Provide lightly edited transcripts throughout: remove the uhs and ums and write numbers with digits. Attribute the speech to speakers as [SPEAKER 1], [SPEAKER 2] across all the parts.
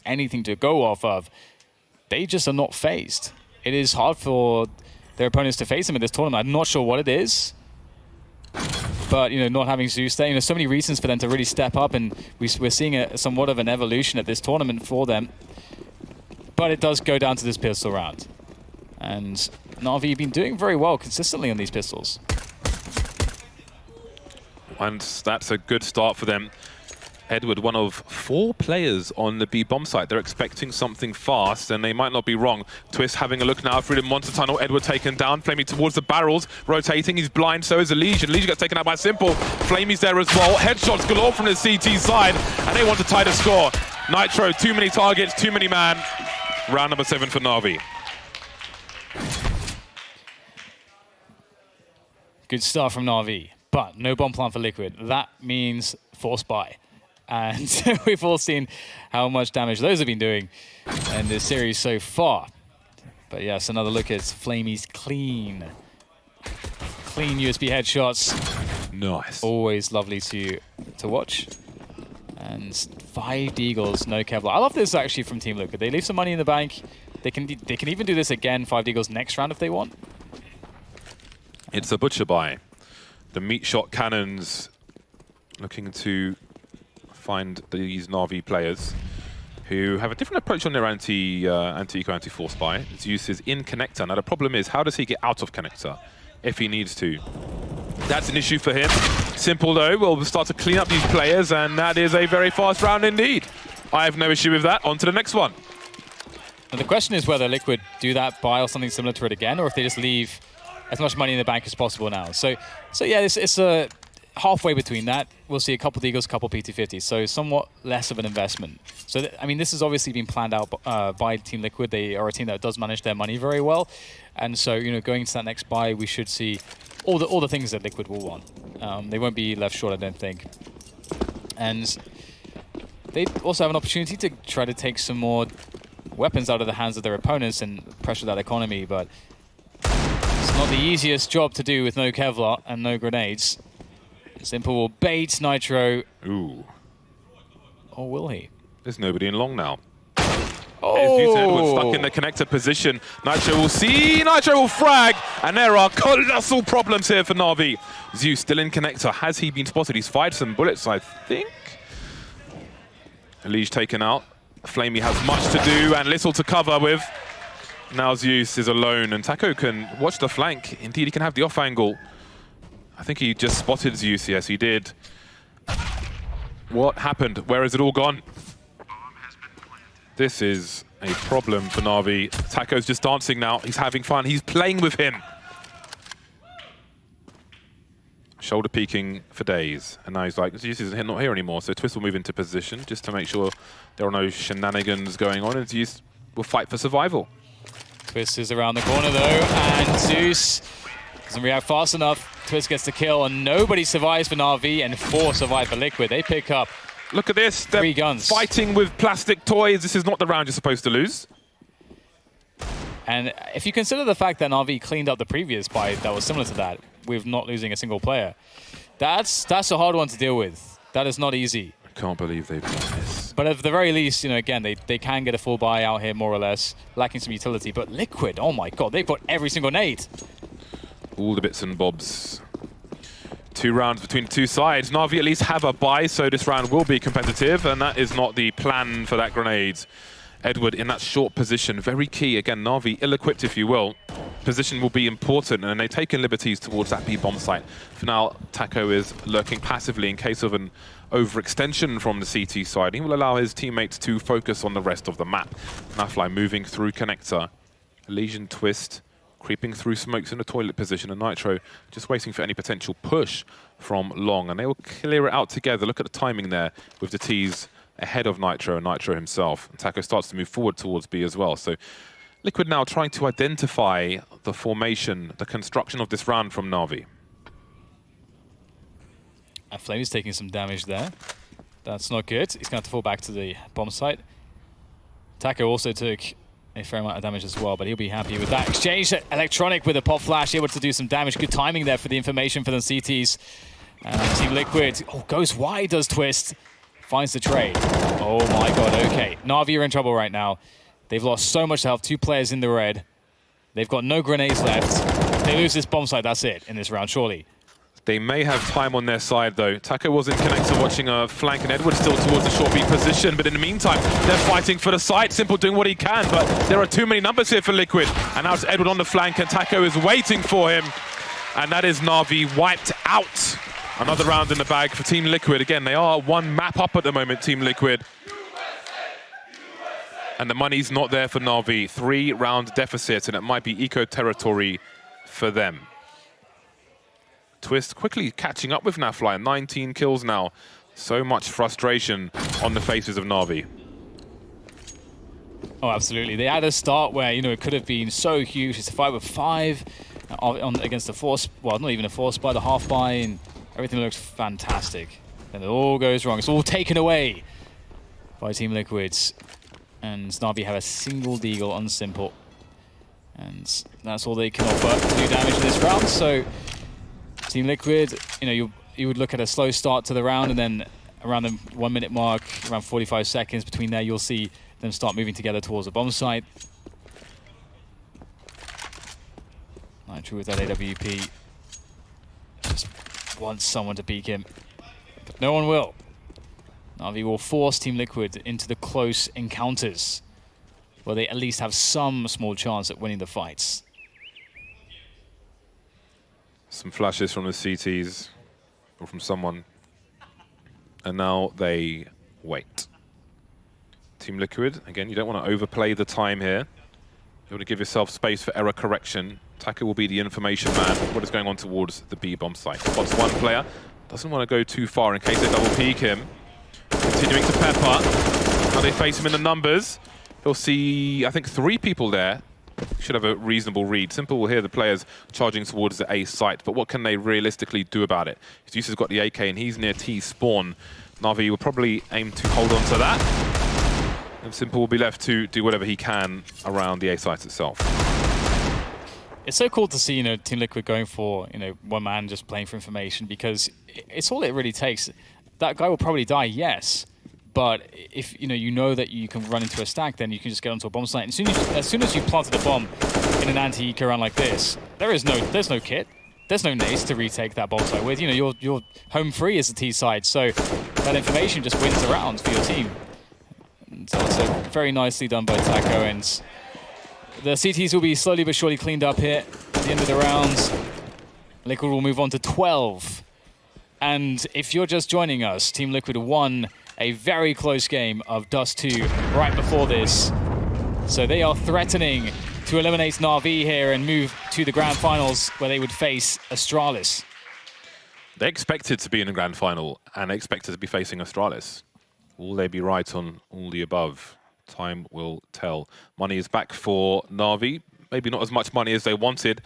[SPEAKER 1] anything to go off of, they just are not phased. It is hard for their opponents to face them in this tournament. I'm not sure what it is, but not having Zeus there, so many reasons for them to really step up, and we're seeing somewhat of an evolution at this tournament for them. But it does go down to this pistol round, and Na'Vi have been doing very well consistently on these pistols.
[SPEAKER 2] And that's a good start for them. Edward, one of 4 players on the B bomb site. They're expecting something fast, and they might not be wrong. Twist having a look now through the monster tunnel. Edward taken down. Flamey towards the barrels, rotating. He's blind, so is ELEAGUE. ELEAGUE gets taken out by Simple. Flamey's there as well. Headshots galore from the CT side, and they want to tie the score. Nitro, too many targets, too many man. Round number 7 for Na'Vi.
[SPEAKER 1] Good start from Na'Vi, but no bomb plan for Liquid. That means force buy. And we've all seen how much damage those have been doing in this series so far. But yes, another look at Flamey's clean USB headshots.
[SPEAKER 2] Nice.
[SPEAKER 1] Always lovely to watch. And 5 Deagles, no Kevlar. I love this actually from Team Liquid. They leave some money in the bank. They can even do this again, 5 Deagles next round if they want.
[SPEAKER 2] It's a butcher buy. The meat shot cannons looking to find these Na'Vi players who have a different approach on their anti-eco, anti-force buy. Zeus is in connector. Now the problem is, how does he get out of connector if he needs to? That's an issue for him. Simple though, will start to clean up these players, and that is a very fast round indeed. I have no issue with that. On to the next one.
[SPEAKER 1] And the question is whether Liquid do that buy or something similar to it again, or if they just leave as much money in the bank as possible now. So yeah, it's a halfway between that. We'll see a couple Deagles, a couple PT50s, so somewhat less of an investment. So, I mean, this has obviously been planned out by Team Liquid. They are a team that does manage their money very well. And so, going into that next buy, we should see all the things that Liquid will want. They won't be left short, I don't think. And they also have an opportunity to try to take some more weapons out of the hands of their opponents and pressure that economy, but it's not the easiest job to do with no Kevlar and no grenades. Simple will bait Nitro.
[SPEAKER 2] Ooh.
[SPEAKER 1] Or will he?
[SPEAKER 2] There's nobody in long now.
[SPEAKER 1] Oh!
[SPEAKER 2] Edward stuck in the connector position. Nitro will see, Nitro will frag, and there are colossal problems here for Na'Vi. Zeus still in connector. Has he been spotted? He's fired some bullets, I think. ELEAGUE taken out. Flamey has much to do and little to cover with. Now Zeus is alone, and Taco can watch the flank. Indeed, he can have the off angle. I think he just spotted Zeus. Yes, he did. What happened? Where has it all gone? This is a problem for Na'Vi. Taco's just dancing now. He's having fun. He's playing with him. Shoulder peeking for days. And now he's like, Zeus is not here anymore. So Twist will move into position just to make sure there are no shenanigans going on. And Zeus will fight for survival.
[SPEAKER 1] Twist is around the corner though. And Zeus doesn't react fast enough. Twist gets the kill, and nobody survives for Na'Vi, and 4 survive for Liquid. They pick up
[SPEAKER 2] Look at this.
[SPEAKER 1] 3 guns.
[SPEAKER 2] Fighting with plastic toys. This is not the round you're supposed to lose.
[SPEAKER 1] And if you consider the fact that Na'Vi cleaned up the previous buy that was similar to that, with not losing a single player, that's a hard one to deal with. That is not easy.
[SPEAKER 2] I can't believe they've done this.
[SPEAKER 1] But at the very least, again, they can get a full buy out here, more or less, lacking some utility. But Liquid, oh my god, they've got every single nade.
[SPEAKER 2] All the bits and bobs. 2 rounds between the 2 sides. Na'Vi at least have a buy, so this round will be competitive, and that is not the plan for that grenade. Edward in that short position, very key. Again, Na'Vi ill-equipped, if you will. Position will be important, and they've taken liberties towards that B bomb site. For now, Taco is lurking passively in case of an overextension from the CT side. He will allow his teammates to focus on the rest of the map. Nafly moving through connector. ELEAGUE Twist creeping through smokes in a toilet position, and Nitro just waiting for any potential push from long, and they will clear it out together. Look at the timing there with the T's ahead of Nitro and Nitro himself. And Taco starts to move forward towards B as well. So Liquid now trying to identify the formation, the construction of this round from Na'Vi.
[SPEAKER 1] Flame is taking some damage there. That's not good. He's going to have to fall back to the bomb site. Taco also took a fair amount of damage as well, but he'll be happy with that exchange. Electronic with a pop flash, able to do some damage. Good timing there for the information for the CTs. And Team Liquid, goes wide, does Twist. finds the trade. Oh my god, okay. Na'Vi are in trouble right now. They've lost so much health, 2 players in the red. They've got no grenades left. If they lose this bomb site, that's it in this round, surely.
[SPEAKER 2] They may have time on their side, though. Taco was in connector watching a flank, and Edward still towards the short B position. But in the meantime, they're fighting for the site. Simple doing what he can, but there are too many numbers here for Liquid. And now it's Edward on the flank, and Taco is waiting for him. And that is Na'Vi wiped out. Another round in the bag for Team Liquid. Again, they are 1 map up at the moment, Team Liquid. And the money's not there for Na'Vi. 3-round deficit, and it might be eco territory for them. Twist quickly catching up with Nafly. 19 kills now. So much frustration on the faces of Na'Vi.
[SPEAKER 1] Oh, absolutely. They had a start where, you know, it could have been so huge. It's a fight with 5 against the 4, well, not even a 4 spy, the half buy, and everything looks fantastic. Then it all goes wrong. It's all taken away by Team Liquids. And Na'Vi have a single deagle on Simple. And that's all they can offer to do damage in this round. So Team Liquid, you know, you would look at a slow start to the round, and then around the 1 minute mark, around 45 seconds between there, you'll see them start moving together towards the bomb site. Nitro with that AWP just wants someone to peek him, but no one will. Na'Vi will force Team Liquid into the close encounters, where they at least have some small chance at winning the fights.
[SPEAKER 2] Some flashes from the CTs, or from someone. And now they wait. Team Liquid, again, you don't want to overplay the time here. You want to give yourself space for error correction. Taco will be the information man. What is going on towards the B bomb site? Spots 1 player. Doesn't want to go too far in case they double peek him. Continuing to pepper. Now they face him in the numbers. He'll see, I think, 3 people there. Should have a reasonable read. Simple will hear the players charging towards the A site, but what can they realistically do about it? Zeus has got the AK and he's near T spawn. Na'Vi will probably aim to hold on to that. And Simple will be left to do whatever he can around the A site itself.
[SPEAKER 1] It's so cool to see, you know, Team Liquid going for, you know, 1 man just playing for information, because it's all it really takes. That guy will probably die, yes, but if you know that you can run into a stack, then you can just get onto a bomb site. And as soon as you planted a bomb in an anti-eco round like this, there's no kit, there's no nades to retake that bomb site with. You know, you're home free as a T side, so that information just wins the round for your team. And so it's very nicely done by Taco, and the CTs will be slowly but surely cleaned up here at the end of the rounds. Liquid will move on to 12. And if you're just joining us, Team Liquid won a very close game of Dust 2 right before this. So they are threatening to eliminate Na'Vi here and move to the grand finals, where they would face Astralis.
[SPEAKER 2] They expected to be in the grand final and they expected to be facing Astralis. Will they be right on all the above? Time will tell. Money is back for Na'Vi. Maybe not as much money as they wanted,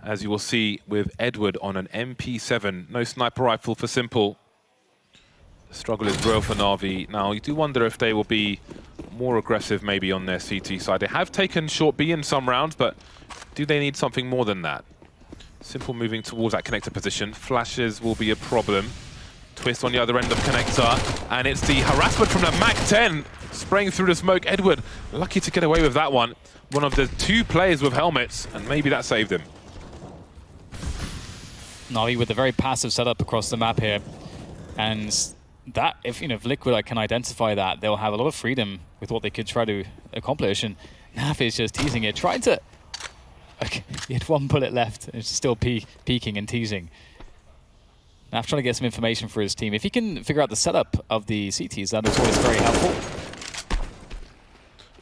[SPEAKER 2] as you will see with Edward on an MP7. No sniper rifle for Simple. The struggle is real for Na'Vi. Now, you do wonder if they will be more aggressive maybe on their CT side. They have taken short B in some rounds, but do they need something more than that? Simple moving towards that connector position. Flashes will be a problem. Twist on the other end of connector, and it's the harassment from the MAC-10 spraying through the smoke. Edward, lucky to get away with that one. One of the 2 players with helmets, and maybe that saved him.
[SPEAKER 1] Na'Vi with a very passive setup across the map here, and that, if Liquid can identify that, they'll have a lot of freedom with what they could try to accomplish. And Nav is just teasing it, trying to. Okay, he had 1 bullet left, and it's still peeking and teasing. Nav trying to get some information for his team. If he can figure out the setup of the CTs, that is always very helpful.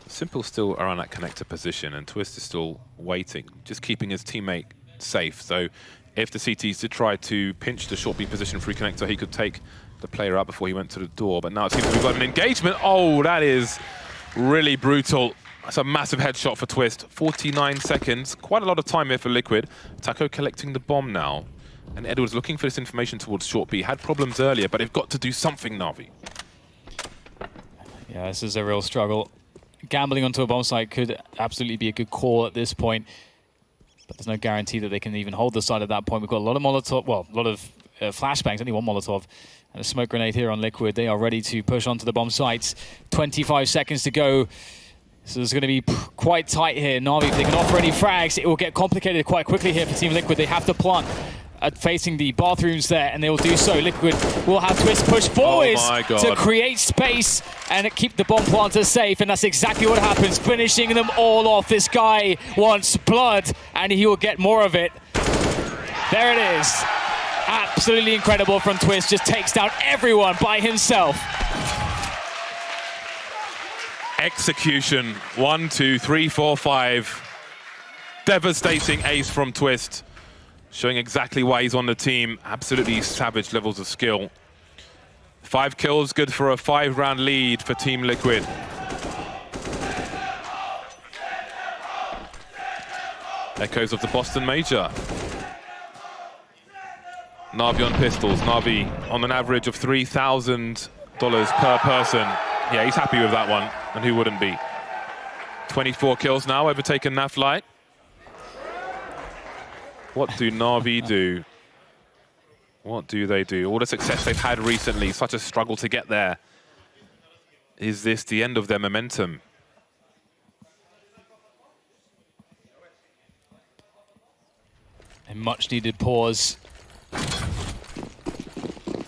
[SPEAKER 2] Simple still around that connector position, and Twist is still waiting, just keeping his teammate safe. So if the CTs did try to pinch the short B position free connector, he could take the player out before he went to the door. But now it seems we've got an engagement. Oh, that is really brutal. That's a massive headshot for Twist. 49 seconds, quite a lot of time here for Liquid. Taco collecting the bomb now. And Edward's looking for this information towards short B. Had problems earlier, but they've got to do something, Na'Vi.
[SPEAKER 1] Yeah, this is a real struggle. Gambling onto a bomb site could absolutely be a good call at this point, but there's no guarantee that they can even hold the site at that point. We've got a lot of Molotov, well, a lot of flashbangs, only 1 Molotov. And a smoke grenade here on Liquid. They are ready to push onto the bomb site. 25 seconds to go. So it's going to be quite tight here. Na'Vi, if they can offer any frags, it will get complicated quite quickly here for Team Liquid. They have to plant facing the bathrooms there, and they will do so. Liquid will have Twist push forwards to create space and keep the bomb planters safe, and that's exactly what happens, finishing them all off. This guy wants blood, and he will get more of it. There it is. Absolutely incredible from Twist, just takes down everyone by himself.
[SPEAKER 2] Execution, 1, 2, 3, 4, 5. Devastating ace from Twist, showing exactly why he's on the team. Absolutely savage levels of skill. 5 kills, good for a 5-round lead for Team Liquid. Echoes of the Boston Major. Na'Vi on pistols. Na'Vi on an average of $3,000 per person. Yeah, he's happy with that one, and who wouldn't be? 24 kills now, overtaken Naflight. What do Na'Vi do? What do they do? All the success they've had recently, such a struggle to get there. Is this the end of their momentum?
[SPEAKER 1] A much-needed pause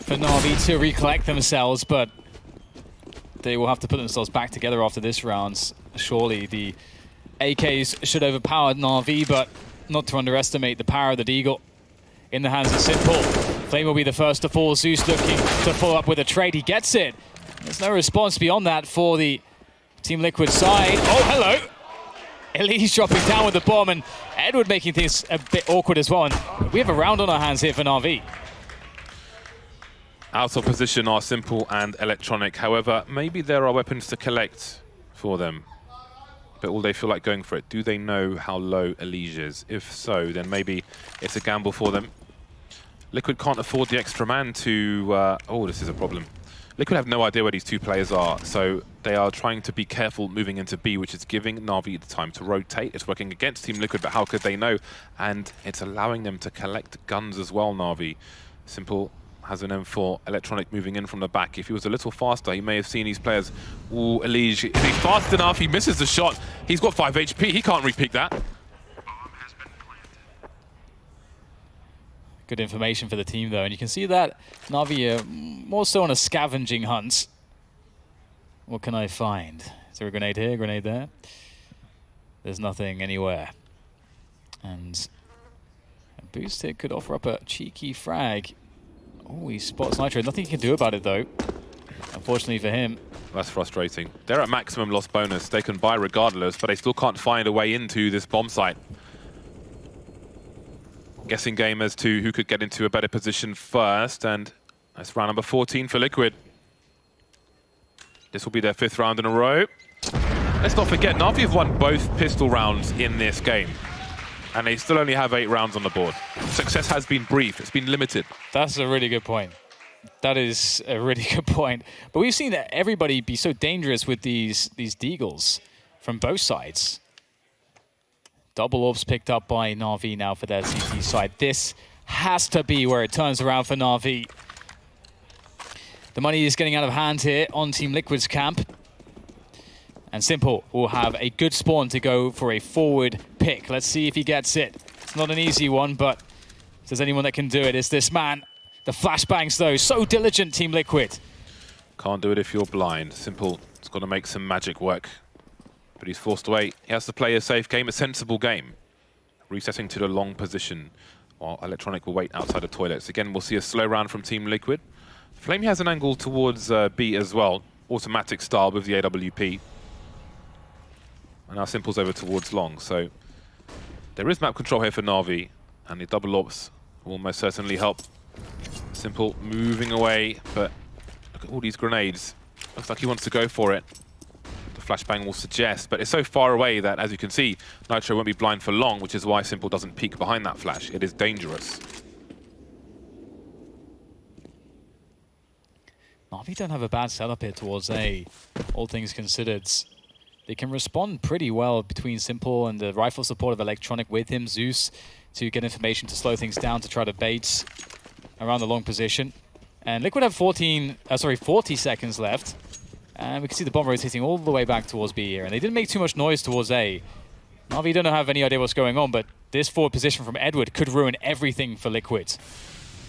[SPEAKER 1] for Na'Vi to recollect themselves, but they will have to put themselves back together after this round. Surely the AKs should overpower Na'Vi, but not to underestimate the power of the Deagle in the hands of Simple. Flame will be the first to fall. Zeus looking to follow up with a trade. He gets it. There's no response beyond that for the Team Liquid side. Oh, hello! ELEAGUE dropping down with the bomb, and Edward making things a bit awkward as well. And we have a round on our hands here for Na'Vi.
[SPEAKER 2] Out of position are Simple and Electronic. However, maybe there are weapons to collect for them. But will they feel like going for it? Do they know how low ELEAGUE is? If so, then maybe it's a gamble for them. Liquid can't afford the extra man to... oh, this is a problem. Liquid have no idea where these two players are, so they are trying to be careful moving into B, which is giving Na'Vi the time to rotate. It's working against Team Liquid, but how could they know? And it's allowing them to collect guns as well, Na'Vi. Simple has an M4, Electronic moving in from the back. If he was a little faster, he may have seen these players. Ooh, ELEAGUE, is he fast enough? He misses the shot. He's got 5 HP, he can't repeat that.
[SPEAKER 1] Good information for the team, though, and you can see that Na'Vi are more so on a scavenging hunt. What can I find? Is there a grenade here, a grenade there? There's nothing anywhere. And a boost hit could offer up a cheeky frag. Oh, he spots Nitro. Nothing he can do about it, though. Unfortunately for him.
[SPEAKER 2] That's frustrating. They're at maximum loss bonus. They can buy regardless, but they still can't find a way into this bomb site. Guessing game as to who could get into a better position first, and that's round number 14 for Liquid. This will be their 5th round in a row. Let's not forget, Na'Vi have won both pistol rounds in this game, and they still only have 8 rounds on the board. Success has been brief, it's been limited.
[SPEAKER 1] That's a really good point. That is a really good point. But we've seen that everybody be so dangerous with these Deagles from both sides. Double orbs picked up by Na'Vi now for their CT side. This has to be where it turns around for Na'Vi. The money is getting out of hand here on Team Liquid's camp. And Simple will have a good spawn to go for a forward pick. Let's see if he gets it. It's not an easy one, but if there's anyone that can do it, it's this man. The flashbangs, though, so diligent, Team Liquid.
[SPEAKER 2] Can't do it if you're blind. Simple has got to make some magic work. But he's forced away. He has to play a safe game, a sensible game. Resetting to the long position, while Electronic will wait outside the toilets. Again, we'll see a slow round from Team Liquid. Flame has an angle towards B as well. Automatic style with the AWP. And now Simple's over towards long. So there is map control here for Na'Vi. And the double ops will most certainly help. Simple moving away. But look at all these grenades. Looks like he wants to go for it. Flashbang will suggest, but it's so far away that, as you can see, Nitro won't be blind for long, which is why Simple doesn't peek behind that flash. It is dangerous.
[SPEAKER 1] Na'Vi don't have a bad setup here towards A, all things considered. They can respond pretty well between Simple and the rifle support of Electronic with him, Zeus, to get information to slow things down, to try to bait around the long position. And Liquid have 40 seconds left. And we can see the bomb rotating all the way back towards B here. And they didn't make too much noise towards A. Na'Vi don't have any idea what's going on, but this forward position from Edward could ruin everything for Liquid.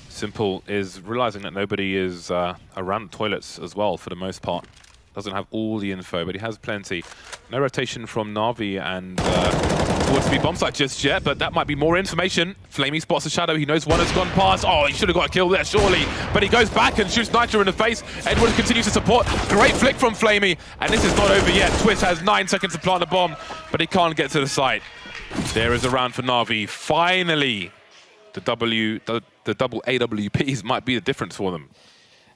[SPEAKER 2] Simple is realizing that nobody is around toilets as well for the most part. Doesn't have all the info, but he has plenty. No rotation from Na'Vi and towards the bomb site just yet, but that might be more information. Flamey spots a shadow. He knows one has gone past. Oh, he should have got a kill there, surely. But he goes back and shoots Nitro in the face. Edward continues to support. Great flick from Flamey. And this is not over yet. Twist has 9 seconds to plant the bomb, but he can't get to the site. There is a round for Na'Vi. Finally, the double AWPs might be the difference for them.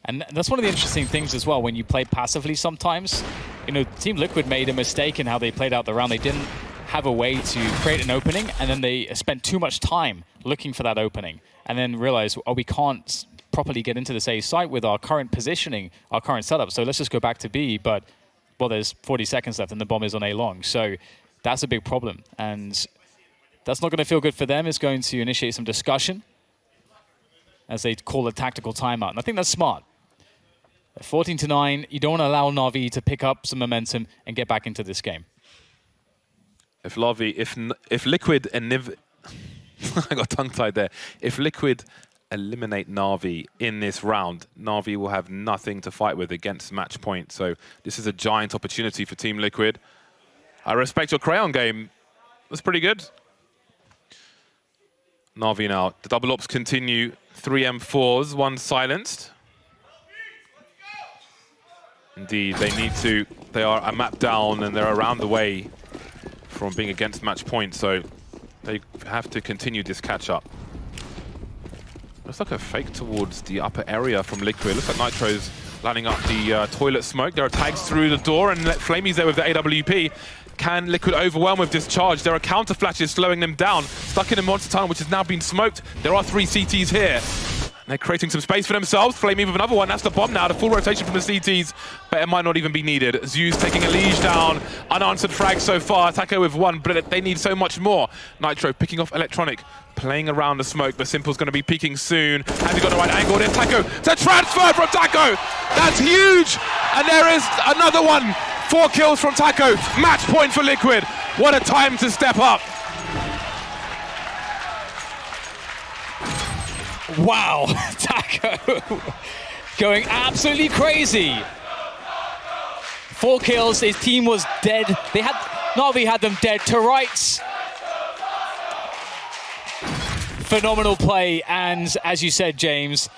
[SPEAKER 1] And that's one of the interesting things as well when you play passively sometimes. You know, Team Liquid made a mistake in how they played out the round. They didn't have a way to create an opening, and then they spent too much time looking for that opening, and then realized, oh, we can't properly get into this A site with our current positioning, our current setup, so let's just go back to B, but, well, there's 40 seconds left and the bomb is on A long, so that's a big problem, and that's not going to feel good for them. It's going to initiate some discussion as they call a tactical timeout, and I think that's smart. 14-9, you don't want to allow Na'Vi to pick up some momentum and get back into this game.
[SPEAKER 2] If Liquid and Niv... I got tongue-tied there. If Liquid eliminate Na'Vi in this round, Na'Vi will have nothing to fight with against match point. So this is a giant opportunity for Team Liquid. I respect your Crayon game. That's pretty good. Na'Vi now. The double ops continue. 3 M4s, 1 silenced. Indeed, they need to. They are a map down and they're around the way from being against match point, so they have to continue this catch-up. Looks like a fake towards the upper area from Liquid. Looks like Nitro's lining up the toilet smoke. There are tags through the door, and Flamey's there with the AWP. Can Liquid overwhelm with discharge? There are counter flashes slowing them down. Stuck in a monster tunnel, which has now been smoked. There are 3 CTs here. They're creating some space for themselves. Flamey with another one. That's the bomb now. The full rotation from the CTs, but it might not even be needed. Zeus taking ELEAGUE down. Unanswered frag so far. Taco with 1, but they need so much more. Nitro picking off Electronic, playing around the smoke, but Simple's going to be peeking soon. Has he got the right angle? There's Taco. To transfer from Taco. That's huge. And there is another one. 4 kills from Taco. Match point for Liquid. What a time to step up.
[SPEAKER 1] Wow, Taco going absolutely crazy. 4 kills, his team was dead. Na'Vi had them dead to rights. Phenomenal play, and as you said, James,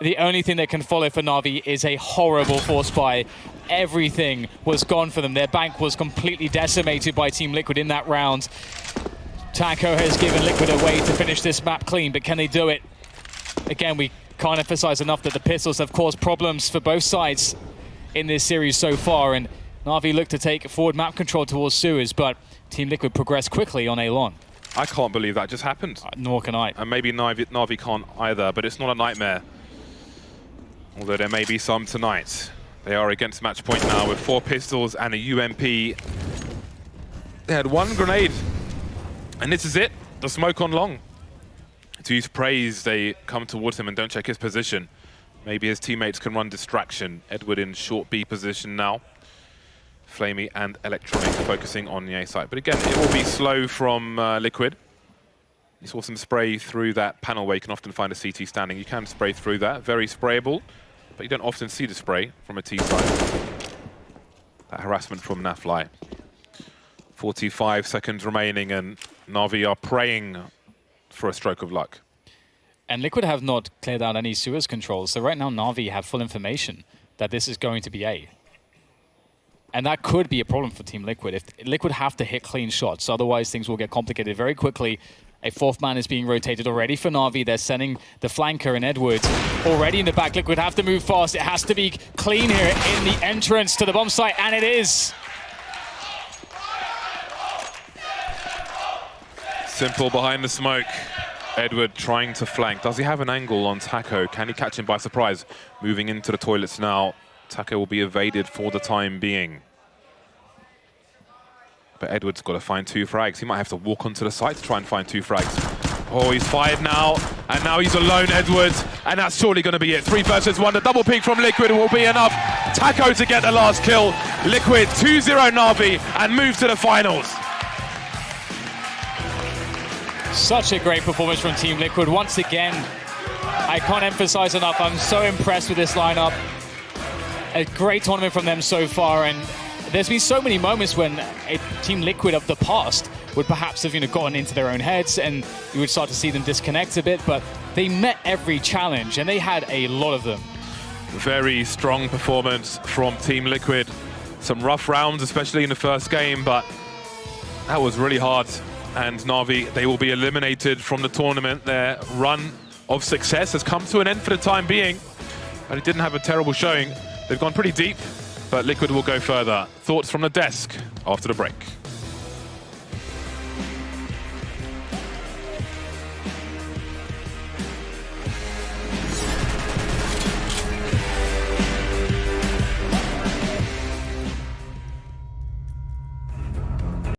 [SPEAKER 1] the only thing that can follow for Na'Vi is a horrible force buy. Everything was gone for them. Their bank was completely decimated by Team Liquid in that round. Taco has given Liquid a way to finish this map clean, but can they do it? Again, we can't emphasize enough that the pistols have caused problems for both sides in this series so far, and Na'Vi looked to take forward map control towards sewers, but Team Liquid progressed quickly on A-Long.
[SPEAKER 2] I can't believe that just happened.
[SPEAKER 1] Nor can I.
[SPEAKER 2] And maybe Na'Vi can't either, but it's not a nightmare. Although there may be some tonight. They are against match point now with 4 pistols and a UMP. They had 1 grenade, and this is it. The smoke on long. To use praise, they come towards him and don't check his position. Maybe his teammates can run distraction. Edward in short B position now. Flamey and Electronic focusing on the A site. But again, it will be slow from Liquid. You saw some spray through that panel where you can often find a CT standing. You can spray through that, very sprayable, but you don't often see the spray from a T site. That harassment from Nafly. 45 seconds remaining and Na'Vi are praying for a stroke of luck.
[SPEAKER 1] And Liquid have not cleared out any sewers controls, so right now Na'Vi have full information that this is going to be A. And that could be a problem for Team Liquid. If Liquid have to hit clean shots, otherwise things will get complicated very quickly. A 4th man is being rotated already for Na'Vi. They're sending the flanker in Edwards already in the back. Liquid have to move fast. It has to be clean here in the entrance to the bomb site, and it is.
[SPEAKER 2] Simple behind the smoke. Edward trying to flank. Does he have an angle on Taco? Can he catch him by surprise? Moving into the toilets now. Taco will be evaded for the time being. But Edward's got to find 2 frags. He might have to walk onto the site to try and find 2 frags. Oh, he's fired now, and now he's alone, Edward, and that's surely going to be it. 3 versus 1, the double peak from Liquid will be enough. Taco to get the last kill. Liquid 2-0 Na'Vi and move to the finals.
[SPEAKER 1] Such a great performance from Team Liquid. Once again, I can't emphasize enough, I'm so impressed with this lineup. A great tournament from them so far, and there's been so many moments when a Team Liquid of the past would perhaps have gotten into their own heads and you would start to see them disconnect a bit, but they met every challenge and they had a lot of them.
[SPEAKER 2] Very strong performance from Team Liquid. Some rough rounds, especially in the first game, but that was really hard. And Na'Vi, they will be eliminated from the tournament. Their run of success has come to an end for the time being, and it didn't have a terrible showing. They've gone pretty deep, but Liquid will go further. Thoughts from the desk after the break.